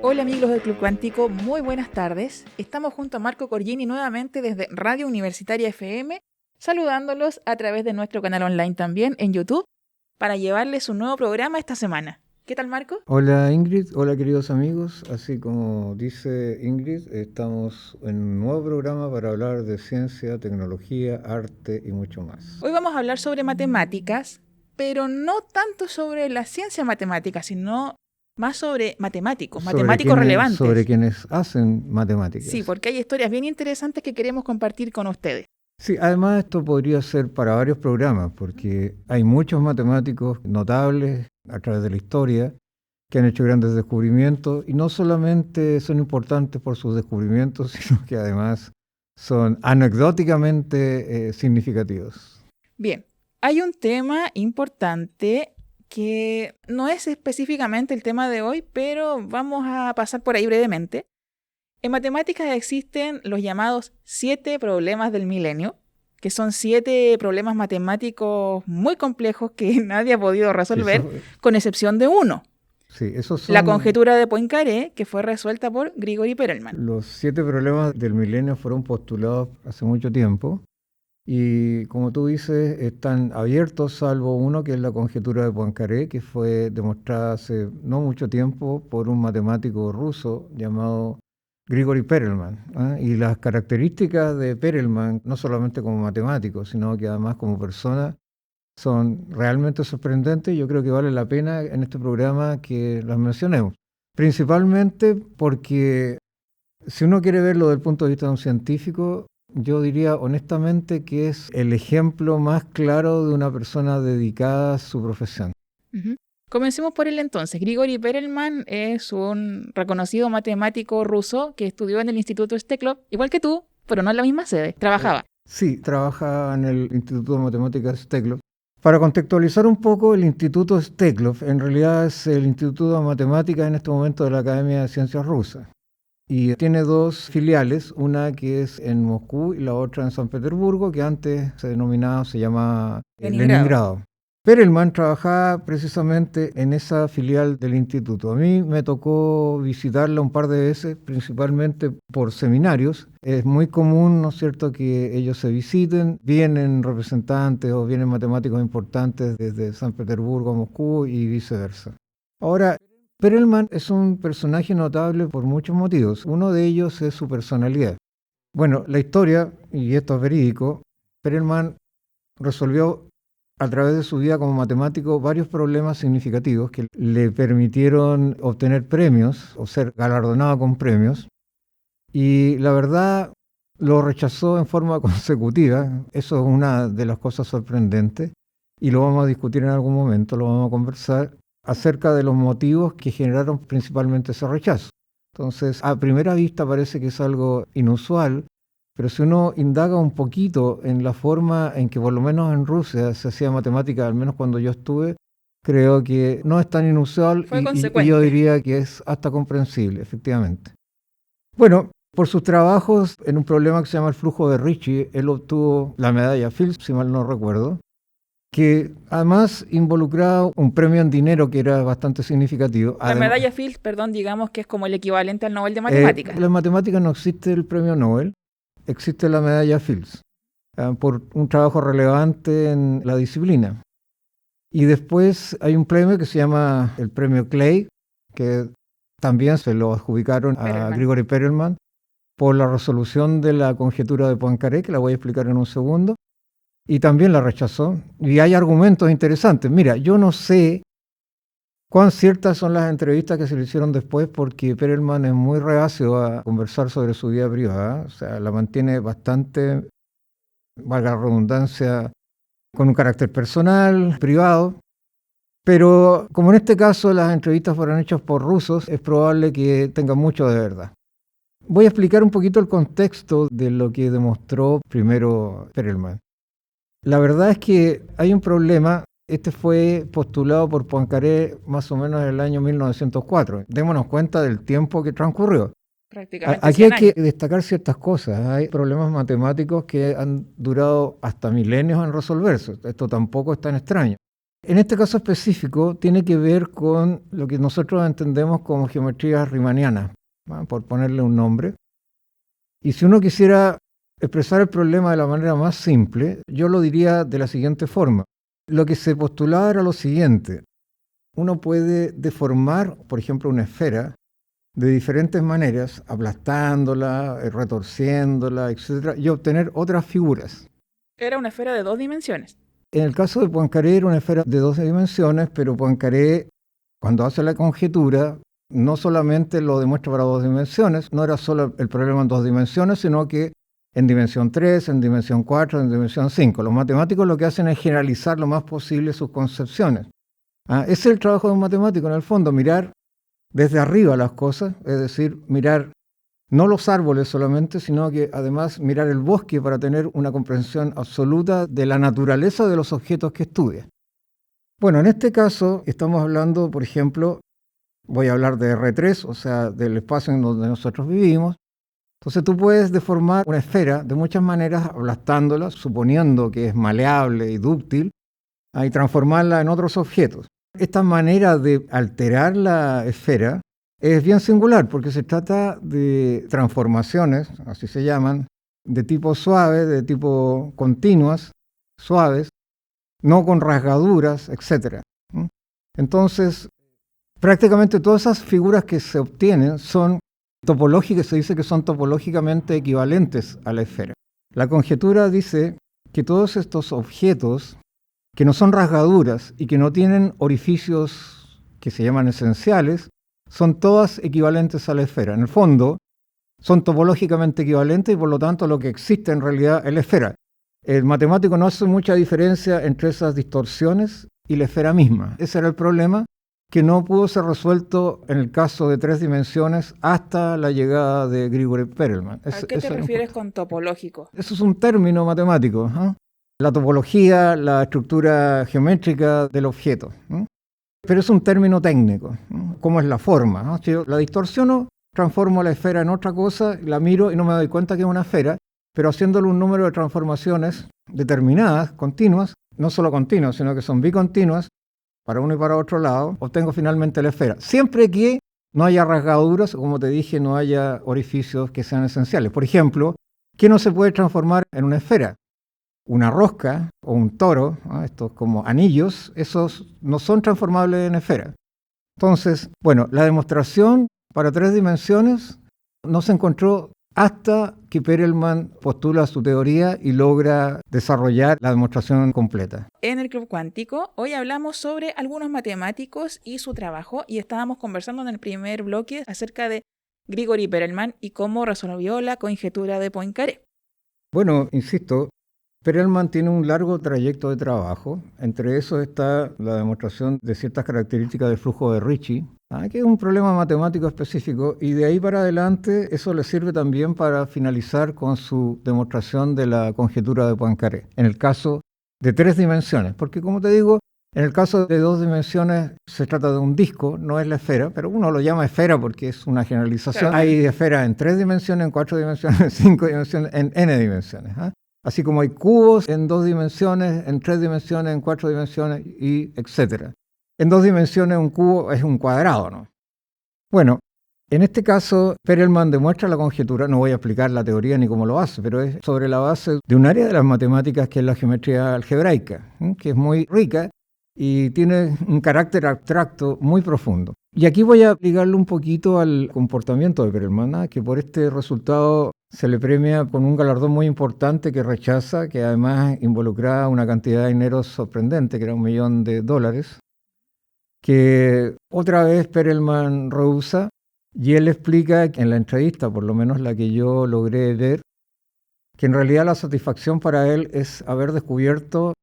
Hola amigos del Club Cuántico, muy buenas tardes. Estamos junto a Marco Corgini nuevamente desde Radio Universitaria FM, saludándolos a través de nuestro canal online también en YouTube, para llevarles un nuevo programa esta semana. ¿Qué tal, Marco? Hola Ingrid, hola queridos amigos. Así como dice Ingrid, estamos en un nuevo programa para hablar de ciencia, tecnología, arte y mucho más. Hoy vamos a hablar sobre matemáticas, pero no tanto sobre la ciencia matemática, sino más sobre matemáticos relevantes. Sobre quienes hacen matemáticas. Sí, porque hay historias bien interesantes que queremos compartir con ustedes. Sí, además esto podría ser para varios programas, porque hay muchos matemáticos notables a través de la historia que han hecho grandes descubrimientos, y no solamente son importantes por sus descubrimientos, sino que además son anecdóticamente significativos. Bien, hay un tema importante que no es específicamente el tema de hoy, pero vamos a pasar por ahí brevemente. En matemáticas existen los llamados 7 problemas del milenio, que son 7 problemas matemáticos muy complejos que nadie ha podido resolver, con excepción de uno. Sí, esos son la conjetura de Poincaré, que fue resuelta por Grigori Perelman. Los 7 problemas del milenio fueron postulados hace mucho tiempo y, como tú dices, están abiertos, salvo uno que es la conjetura de Poincaré, que fue demostrada hace no mucho tiempo por un matemático ruso llamado Grigori Perelman, ¿eh? Y las características de Perelman, no solamente como matemático, sino que además como persona, son realmente sorprendentes. Yo creo que vale la pena en este programa que las mencionemos. Principalmente porque si uno quiere verlo desde el punto de vista de un científico, yo diría honestamente que es el ejemplo más claro de una persona dedicada a su profesión. Uh-huh. Comencemos por él entonces. Grigori Perelman es un reconocido matemático ruso que estudió en el Instituto Steklov, igual que tú, pero no en la misma sede. Trabajaba. Sí, trabaja en el Instituto de Matemáticas Steklov. Para contextualizar un poco, el Instituto Steklov en realidad es el Instituto de Matemáticas en este momento de la Academia de Ciencias Rusa. Y tiene 2 filiales, una que es en Moscú y la otra en San Petersburgo, que antes se llamaba Leningrado. Perelman trabajaba precisamente en esa filial del instituto. A mí me tocó visitarla un par de veces, principalmente por seminarios. Es muy común, ¿no es cierto?, que ellos se visiten. Vienen representantes o vienen matemáticos importantes desde San Petersburgo a Moscú y viceversa. Ahora, Perelman es un personaje notable por muchos motivos. Uno de ellos es su personalidad. Bueno, la historia, y esto es verídico, Perelman resolvió a través de su vida como matemático varios problemas significativos que le permitieron obtener premios o ser galardonado con premios. Y la verdad lo rechazó en forma consecutiva. Eso es una de las cosas sorprendentes y lo vamos a discutir en algún momento, lo vamos a conversar acerca de los motivos que generaron principalmente ese rechazo. Entonces, a primera vista parece que es algo inusual, pero si uno indaga un poquito en la forma en que por lo menos en Rusia se hacía matemática, al menos cuando yo estuve, creo que no es tan inusual y yo diría que es hasta comprensible, efectivamente. Bueno, por sus trabajos en un problema que se llama el flujo de Ricci, él obtuvo la medalla Fields, si mal no recuerdo, que además involucraba un premio en dinero que era bastante significativo. La medalla Fields, digamos que es como el equivalente al Nobel de Matemáticas. En matemáticas no existe el premio Nobel, existe la medalla Fields, por un trabajo relevante en la disciplina. Y después hay un premio que se llama el premio Clay, que también se lo adjudicaron a Grigori Perelman por la resolución de la conjetura de Poincaré, que la voy a explicar en un segundo, y también la rechazó. Y hay argumentos interesantes. Mira, yo no sé cuán ciertas son las entrevistas que se le hicieron después, porque Perelman es muy reacio a conversar sobre su vida privada, o sea, la mantiene bastante, valga la redundancia, con un carácter personal, privado, pero como en este caso las entrevistas fueron hechas por rusos, es probable que tenga mucho de verdad. Voy a explicar un poquito el contexto de lo que demostró primero Perelman. La verdad es que hay un problema. Este fue postulado por Poincaré más o menos en el año 1904. Démonos cuenta del tiempo que transcurrió. prácticamente Aquí 100 hay que años. destacar ciertas cosas. Hay problemas matemáticos que han durado hasta milenios en resolverse. Esto tampoco es tan extraño. En este caso específico tiene que ver con lo que nosotros entendemos como geometrías riemannianas, ¿va? Por ponerle un nombre. Y si uno quisiera expresar el problema de la manera más simple, yo lo diría de la siguiente forma. Lo que se postulaba era lo siguiente. Uno puede deformar, por ejemplo, una esfera de diferentes maneras, aplastándola, retorciéndola, etcétera, y obtener otras figuras. Era una esfera de 2 dimensiones. En el caso de Poincaré era una esfera de 12 dimensiones, pero Poincaré, cuando hace la conjetura, no solamente lo demuestra para 2 dimensiones, no era solo el problema en 2 dimensiones, sino que en dimensión 3, en dimensión 4, en dimensión 5. Los matemáticos lo que hacen es generalizar lo más posible sus concepciones. Ese es el trabajo de un matemático, en el fondo, mirar desde arriba las cosas, es decir, mirar no los árboles solamente, sino que además mirar el bosque para tener una comprensión absoluta de la naturaleza de los objetos que estudia. Bueno, en este caso estamos hablando, por ejemplo, voy a hablar de R3, o sea, del espacio en donde nosotros vivimos. Entonces tú puedes deformar una esfera de muchas maneras, aplastándola, suponiendo que es maleable y dúctil, y transformarla en otros objetos. Esta manera de alterar la esfera es bien singular porque se trata de transformaciones, así se llaman, de tipo suave, de tipo continuas, suaves, no con rasgaduras, etc. Entonces, prácticamente todas esas figuras que se obtienen son topológicas, se dice que son topológicamente equivalentes a la esfera. La conjetura dice que todos estos objetos que no son rasgaduras y que no tienen orificios que se llaman esenciales, son todas equivalentes a la esfera. En el fondo, son topológicamente equivalentes y por lo tanto lo que existe en realidad es la esfera. El matemático no hace mucha diferencia entre esas distorsiones y la esfera misma. Ese era el problema que no pudo ser resuelto en el caso de 3 dimensiones hasta la llegada de Grigori Perelman. ¿A qué te refieres con topológico? Eso es un término matemático, ¿eh? La topología, la estructura geométrica del objeto. Pero es un término técnico, ¿cómo es la forma? Si yo la distorsiono, transformo la esfera en otra cosa, la miro y no me doy cuenta que es una esfera, pero haciéndole un número de transformaciones determinadas, continuas, no solo continuas, sino que son bicontinuas, para uno y para otro lado, obtengo finalmente la esfera. Siempre que no haya rasgaduras, o como te dije, no haya orificios que sean esenciales. Por ejemplo, ¿qué no se puede transformar en una esfera? Una rosca o un toro, estos como anillos, esos no son transformables en esfera. Entonces, bueno, la demostración para 3 dimensiones no se encontró hasta que Perelman postula su teoría y logra desarrollar la demostración completa. En el Club Cuántico, hoy hablamos sobre algunos matemáticos y su trabajo, y estábamos conversando en el primer bloque acerca de Grigori Perelman y cómo resolvió la conjetura de Poincaré. Bueno, insisto, Perelman tiene un largo trayecto de trabajo. Entre eso está la demostración de ciertas características del flujo de Ricci, que es un problema matemático específico, y de ahí para adelante eso le sirve también para finalizar con su demostración de la conjetura de Poincaré, en el caso de 3 dimensiones, porque como te digo, en el caso de 2 dimensiones se trata de un disco, no es la esfera, pero uno lo llama esfera porque es una generalización. Claro. Hay esferas en 3 dimensiones, en 4 dimensiones, en 5 dimensiones, en n dimensiones. Así como hay cubos en 2 dimensiones, en 3 dimensiones, en 4 dimensiones, y etcétera. En 2 dimensiones un cubo es un cuadrado, ¿no? Bueno, en este caso Perelman demuestra la conjetura, no voy a explicar la teoría ni cómo lo hace, pero es sobre la base de un área de las matemáticas que es la geometría algebraica, que es muy rica y tiene un carácter abstracto muy profundo. Y aquí voy a ligarle un poquito al comportamiento de Perelman, que por este resultado se le premia con un galardón muy importante que rechaza, que además involucraba una cantidad de dinero sorprendente, que era $1 millón, que otra vez Perelman rehúsa, y él explica en la entrevista, por lo menos la que yo logré ver, que en realidad la satisfacción para él es haber descubierto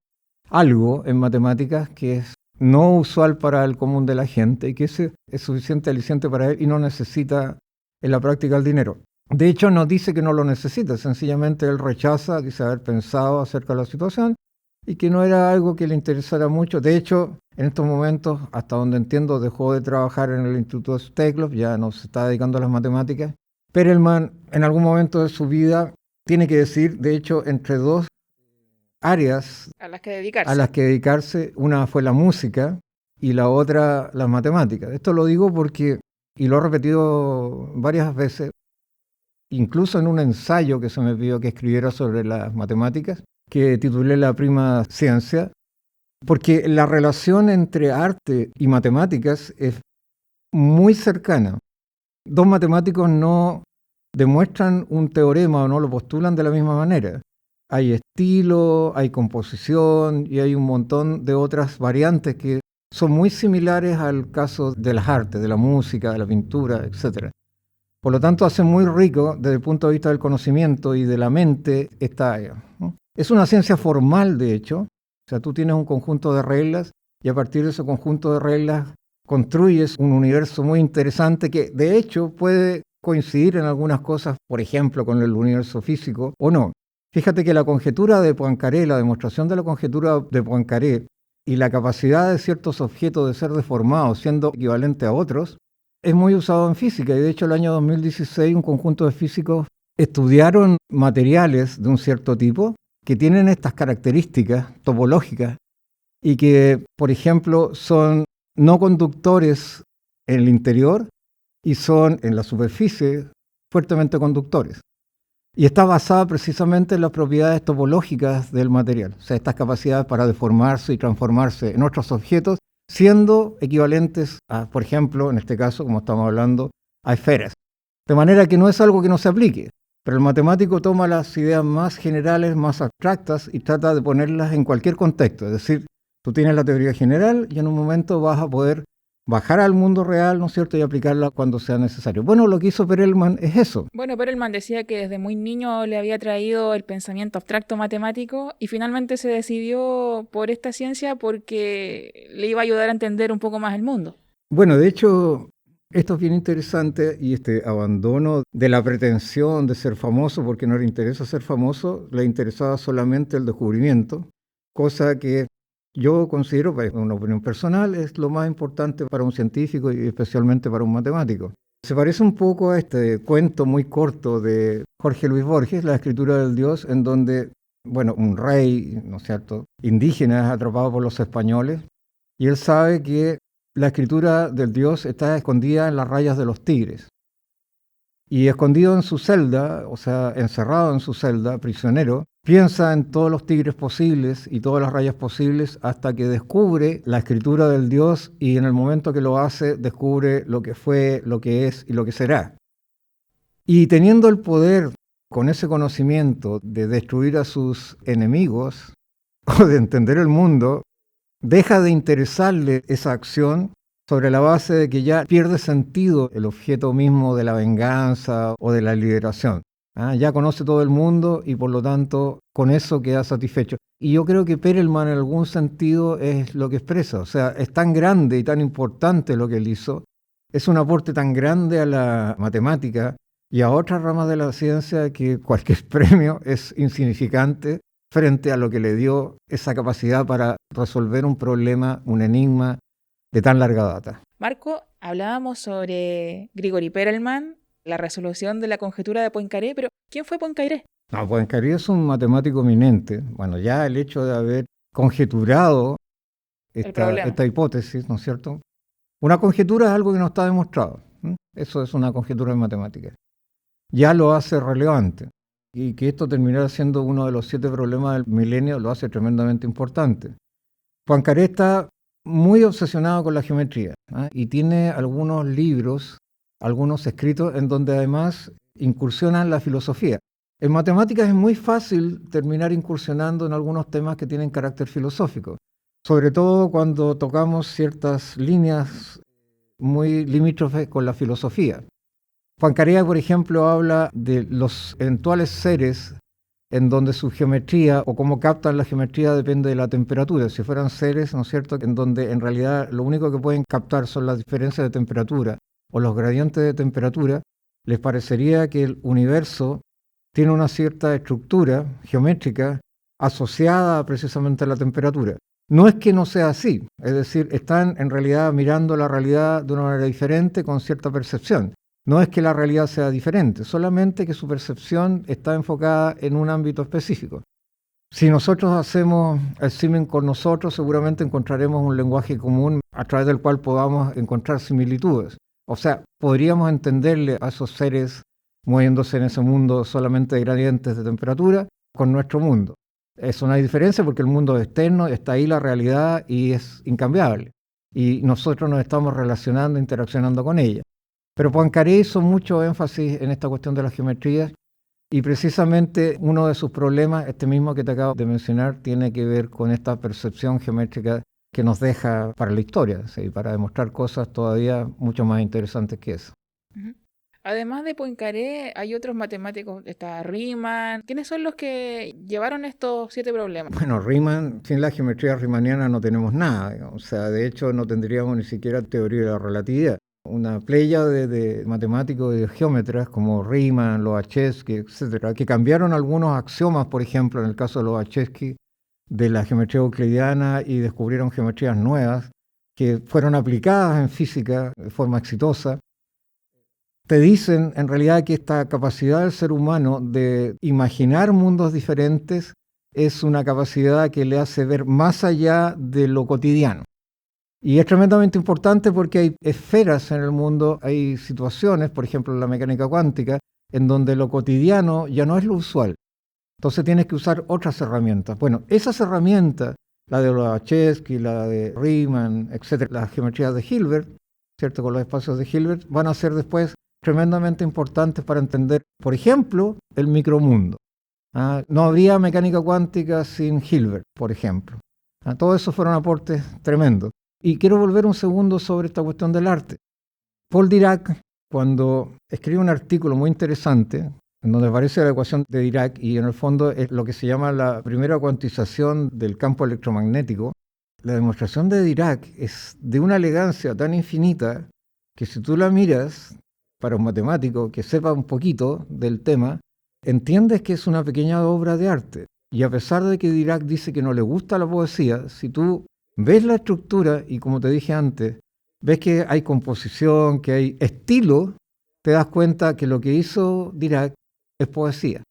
algo en matemáticas que es no usual para el común de la gente y que ese es suficiente aliciente para él y no necesita en la práctica el dinero. De hecho, no dice que no lo necesita, sencillamente él rechaza, dice haber pensado acerca de la situación y que no era algo que le interesara mucho. De hecho, en estos momentos, hasta donde entiendo, dejó de trabajar en el Instituto Steklov, ya no se está dedicando a las matemáticas Perelman en algún momento de su vida tiene que decidir, de hecho, entre dos áreas A las que dedicarse. a las que dedicarse. Una fue la música y la otra las matemáticas. Esto lo digo porque, y lo he repetido varias veces, incluso en un ensayo que se me pidió que escribiera sobre las matemáticas, que titulé La prima ciencia, porque la relación entre arte y matemáticas es muy cercana. Dos matemáticos no demuestran un teorema o no lo postulan de la misma manera. Hay estilo, hay composición y hay un montón de otras variantes que son muy similares al caso de las artes, de la música, de la pintura, etc. Por lo tanto, hace muy rico desde el punto de vista del conocimiento y de la mente esta área, ¿no? Es una ciencia formal, de hecho. O sea, tú tienes un conjunto de reglas y a partir de ese conjunto de reglas construyes un universo muy interesante que, de hecho, puede coincidir en algunas cosas, por ejemplo, con el universo físico o no. Fíjate que la conjetura de Poincaré, la demostración de la conjetura de Poincaré y la capacidad de ciertos objetos de ser deformados siendo equivalente a otros, es muy usado en física y de hecho el año 2016 un conjunto de físicos estudiaron materiales de un cierto tipo que tienen estas características topológicas y que, por ejemplo, son no conductores en el interior y son en la superficie fuertemente conductores. Y está basada precisamente en las propiedades topológicas del material, o sea, estas capacidades para deformarse y transformarse en otros objetos, siendo equivalentes a, por ejemplo, en este caso, como estamos hablando, a esferas. De manera que no es algo que no se aplique, pero el matemático toma las ideas más generales, más abstractas y trata de ponerlas en cualquier contexto. Es decir, tú tienes la teoría general y en un momento vas a poder bajar al mundo real, ¿no es cierto?, y aplicarla cuando sea necesario. Bueno, lo que hizo Perelman es eso. Bueno, Perelman decía que desde muy niño le había traído el pensamiento abstracto matemático y finalmente se decidió por esta ciencia porque le iba a ayudar a entender un poco más el mundo. Bueno, de hecho, esto es bien interesante y este abandono de la pretensión de ser famoso, porque no le interesa ser famoso, le interesaba solamente el descubrimiento, cosa que yo considero, pues, una opinión personal, es lo más importante para un científico y especialmente para un matemático. Se parece un poco a este cuento muy corto de Jorge Luis Borges, La escritura del Dios, en donde, bueno, un rey, ¿no es cierto?, indígena es atrapado por los españoles y él sabe que la escritura del Dios está escondida en las rayas de los tigres. Y escondido en su celda, o sea, encerrado en su celda, prisionero, piensa en todos los tigres posibles y todas las rayas posibles hasta que descubre la escritura del Dios y en el momento que lo hace descubre lo que fue, lo que es y lo que será. Y teniendo el poder, con ese conocimiento, de destruir a sus enemigos o de entender el mundo, deja de interesarle esa acción sobre la base de que ya pierde sentido el objeto mismo de la venganza o de la liberación. Ya conoce todo el mundo y por lo tanto con eso queda satisfecho. Y yo creo que Perelman en algún sentido es lo que expresa. O sea, es tan grande y tan importante lo que él hizo, es un aporte tan grande a la matemática y a otras ramas de la ciencia que cualquier premio es insignificante frente a lo que le dio esa capacidad para resolver un problema, un enigma de tan larga data. Marco, hablábamos sobre Grigori Perelman, la resolución de la conjetura de Poincaré, pero ¿quién fue Poincaré? No, Poincaré es un matemático eminente. Bueno, ya el hecho de haber conjeturado esta hipótesis, ¿no es cierto? Una conjetura es algo que no está demostrado. Eso es una conjetura en matemáticas. Ya lo hace relevante. Y que esto terminara siendo uno de los 7 problemas del milenio lo hace tremendamente importante. Poincaré está muy obsesionado con la geometría, y tiene algunos libros, algunos escritos en donde además incursionan la filosofía. En matemáticas es muy fácil terminar incursionando en algunos temas que tienen carácter filosófico, sobre todo cuando tocamos ciertas líneas muy limítrofes con la filosofía. Poincaré, por ejemplo, habla de los eventuales seres en donde su geometría o cómo captan la geometría depende de la temperatura. Si fueran seres, ¿no es cierto?, en donde en realidad lo único que pueden captar son las diferencias de temperatura o los gradientes de temperatura, les parecería que el universo tiene una cierta estructura geométrica asociada precisamente a la temperatura. No es que no sea así, es decir, están en realidad mirando la realidad de una manera diferente con cierta percepción, No es que la realidad sea diferente, solamente que su percepción está enfocada en un ámbito específico. Si nosotros hacemos el símil con nosotros, seguramente encontraremos un lenguaje común a través del cual podamos encontrar similitudes. O sea, podríamos entenderle a esos seres moviéndose en ese mundo solamente de gradientes de temperatura con nuestro mundo. Eso no hay diferencia porque el mundo es externo, está ahí la realidad y es incambiable. Y nosotros nos estamos relacionando, interaccionando con ella. Pero Poincaré hizo mucho énfasis en esta cuestión de las geometrías y precisamente uno de sus problemas, este mismo que te acabo de mencionar, tiene que ver con esta percepción geométrica que nos deja para la historia, ¿sí? Para demostrar cosas todavía mucho más interesantes que eso. Ujú. Además de Poincaré, hay otros matemáticos, está Riemann. ¿Quiénes son los que llevaron estos 7 problemas? Bueno, Riemann, sin la geometría riemanniana no tenemos nada, digamos. O sea, de hecho no tendríamos ni siquiera teoría de la relatividad. Una playa de matemáticos y de geómetras como Riemann, Lobachevsky, etcétera, que cambiaron algunos axiomas, por ejemplo, en el caso de Lobachevsky, de la geometría euclidiana y descubrieron geometrías nuevas que fueron aplicadas en física de forma exitosa. Te dicen en realidad que esta capacidad del ser humano de imaginar mundos diferentes es una capacidad que le hace ver más allá de lo cotidiano. Y es tremendamente importante porque hay esferas en el mundo, hay situaciones, por ejemplo en la mecánica cuántica, en donde lo cotidiano ya no es lo usual. Entonces tienes que usar otras herramientas. Bueno, esas herramientas, la de Lobachevsky, la de Riemann, etcétera, las geometrías de Hilbert, ¿cierto? Con los espacios de Hilbert, van a ser después tremendamente importantes para entender, por ejemplo, el micromundo. No habría mecánica cuántica sin Hilbert, por ejemplo. Todo eso fueron aportes tremendos. Y quiero volver un segundo sobre esta cuestión del arte. Paul Dirac, cuando escribe un artículo muy interesante, en donde aparece la ecuación de Dirac, y en el fondo es lo que se llama la primera cuantización del campo electromagnético, la demostración de Dirac es de una elegancia tan infinita que si tú la miras, para un matemático que sepa un poquito del tema, entiendes que es una pequeña obra de arte. Y a pesar de que Dirac dice que no le gusta la poesía, si tú ves la estructura y como te dije antes, ves que hay composición, que hay estilo, te das cuenta que lo que hizo Dirac es poesía.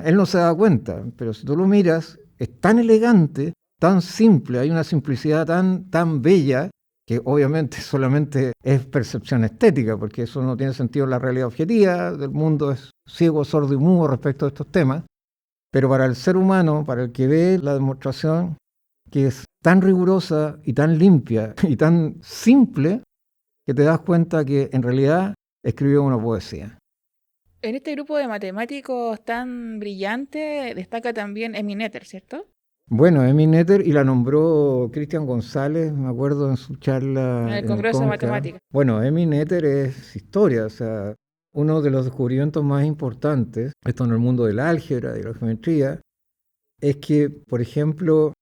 Él no se da cuenta, pero si tú lo miras, es tan elegante, tan simple, hay una simplicidad tan bella, que obviamente solamente es percepción estética, porque eso no tiene sentido en la realidad objetiva, el mundo es ciego, sordo y mudo respecto a estos temas, pero para el ser humano, para el que ve la demostración, que es tan rigurosa y tan limpia y tan simple, que te das cuenta que en realidad escribió una poesía. En este grupo de matemáticos tan brillante destaca también Emmy Noether, ¿cierto? Bueno, Emmy Noether y la nombró Cristian González, me acuerdo en su En charla el en el Congreso de CONCA. Matemáticas. Bueno, Emmy Noether es historia, o sea, uno de los descubrimientos más importantes, esto en el mundo del álgebra y la geometría, es que, por ejemplo,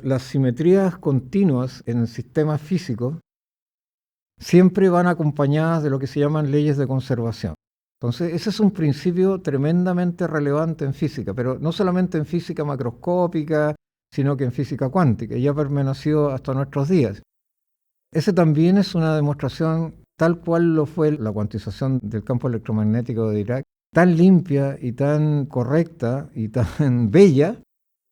las simetrías continuas en sistemas físicos siempre van acompañadas de lo que se llaman leyes de conservación. Entonces, ese es un principio tremendamente relevante en física, pero no solamente en física macroscópica, sino que en física cuántica, y ya permaneció hasta nuestros días. Ese también es una demostración, tal cual lo fue la cuantización del campo electromagnético de Dirac, tan limpia y tan correcta y tan bella,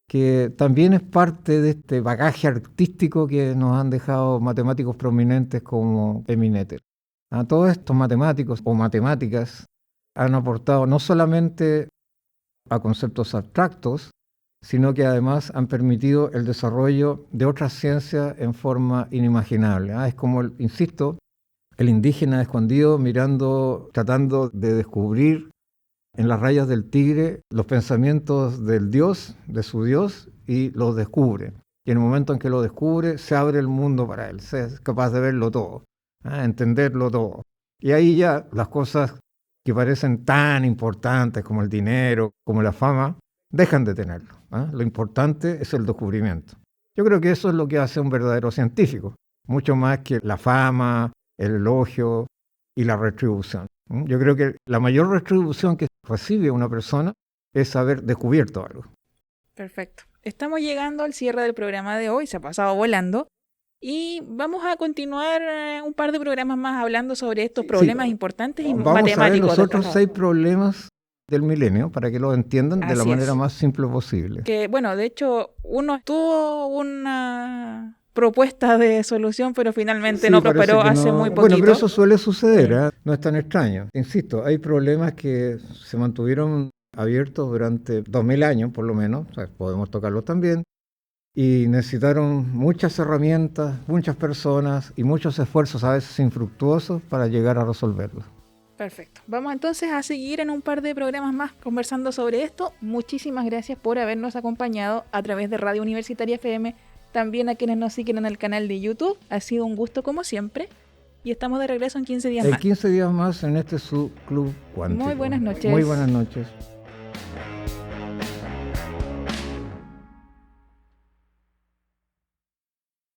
que también es parte de este bagaje artístico que nos han dejado matemáticos prominentes como Emmy Noether. A todos estos matemáticos o matemáticas han aportado no solamente a conceptos abstractos, sino que además han permitido el desarrollo de otras ciencias en forma inimaginable. Es como, insisto, el indígena escondido mirando, tratando de descubrir en las rayas del tigre los pensamientos del Dios, de su Dios, y los descubre. Y en el momento en que lo descubre, se abre el mundo para él, se es capaz de verlo todo, entenderlo todo. Y ahí ya las cosas que parecen tan importantes como el dinero, como la fama, dejan de tenerlo. Lo importante es el descubrimiento. Yo creo que eso es lo que hace un verdadero científico, mucho más que la fama, el elogio y la retribución. Yo creo que la mayor retribución que recibe una persona es haber descubierto algo. Perfecto. Estamos llegando al cierre del programa de hoy, se ha pasado volando. Y vamos a continuar un par de programas más hablando sobre estos problemas importantes y vamos matemáticos. Vamos a ver los otros 6 problemas del milenio para que lo entiendan de la manera más simple posible. Que bueno, de hecho, uno tuvo una propuesta de solución, pero finalmente no prosperó hace muy poquito. Bueno, pero eso suele suceder, no es tan extraño. Insisto, hay problemas que se mantuvieron abiertos durante 2000 años, por lo menos, o sea, podemos tocarlos también, y necesitaron muchas herramientas, muchas personas y muchos esfuerzos, a veces infructuosos, para llegar a resolverlos. Perfecto. Vamos entonces a seguir en un par de programas más conversando sobre esto. Muchísimas gracias por habernos acompañado a través de Radio Universitaria FM, también a quienes nos siguen en el canal de YouTube. Ha sido un gusto como siempre y estamos de regreso en 15 días más. En 15 días más en este su Club Cuántico. Muy buenas noches. Muy buenas noches.